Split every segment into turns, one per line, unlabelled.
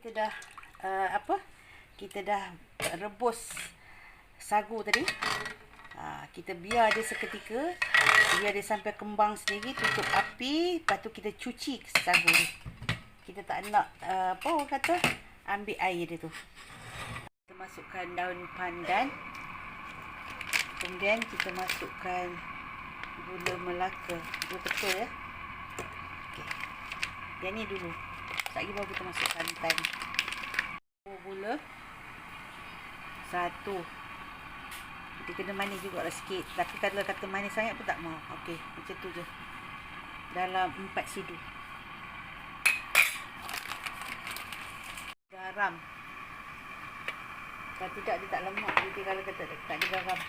kita dah kita dah rebus sagu tadi. Kita biar dia seketika, biar dia sampai kembang sendiri, tutup api, lepas tu kita cuci sagu ni. Kita tak nak ambil air dia tu. Kita masukkan daun pandan. Kemudian kita masukkan gula melaka, gula betul ya. Okey. Yang ni dulu. Sekejap lagi baru kita masuk santan. Gula 1. Kita kena manis juga lah sikit. Tapi kalau kata manis sangat pun tak mau. Okey, macam tu je. Dalam 4 sidu. Garam. Kalau tidak dia tak lemak. Jadi kalau kata tak ada garam.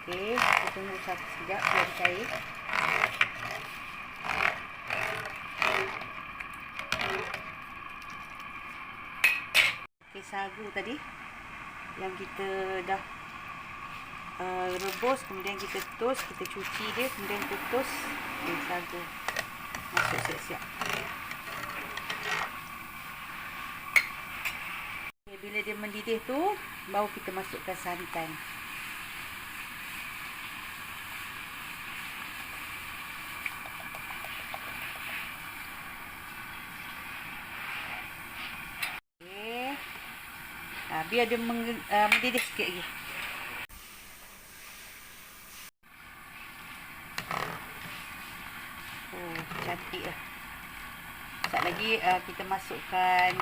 Okey, kita tunggu sekejap biar dia cair. Okey, sagu tadi yang kita dah rebus, kemudian kita tus, kita cuci dia, kemudian tutus. Okey, sagu masuk siap-siap. Okay, bila dia mendidih tu, baru kita masukkan santan. Biar dia mendidih sikit lagi. Cantik lah. Sekejap lagi kita masukkan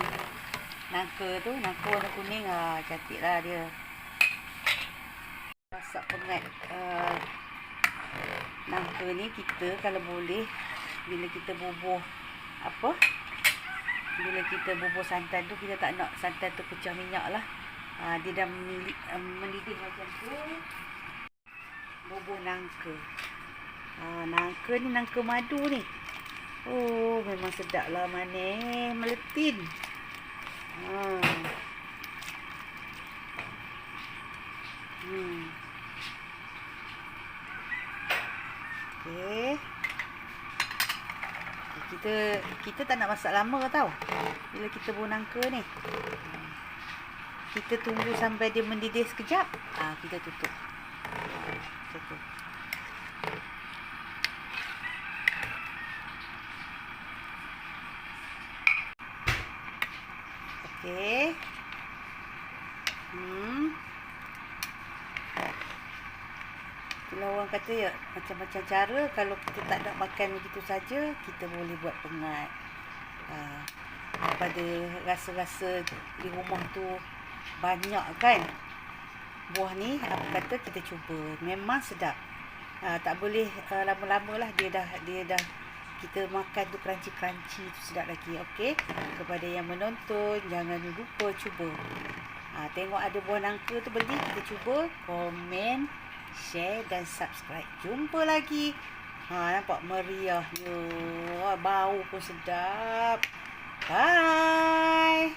nangka tu. Nangka warna kuning. Cantik lah dia. Masak pengat nangka ni kita kalau boleh, bila kita bubuh bila kita bubuh santan tu, kita tak nak santan tu pecah minyak lah. Dia dah mendidih macam tu, bubuh nangka. Nangka ni nangka madu ni. Memang sedap lah, manis meletin. Okey. Kita tak nak masak lama tau. Bila kita bubuh nangka ni, kita tunggu sampai dia mendidih sekejap. Kita tutup. Macam tu. Okey. Kalau orang kata ya, macam-macam cara. Kalau kita tak nak makan begitu saja, kita boleh buat pengat. Pada rasa-rasa di rumah tu banyak kan buah ni, apa kata kita cuba. Memang sedap. Tak boleh lama-lama lah, dia dah kita makan tu crunchy tu sedap lagi. Okey, kepada yang menonton, jangan lupa cuba. Tengok ada buah nangka tu, beli, kita cuba, komen, share dan subscribe. Jumpa lagi. Nampak meriahnya, bau pun sedap. Bye.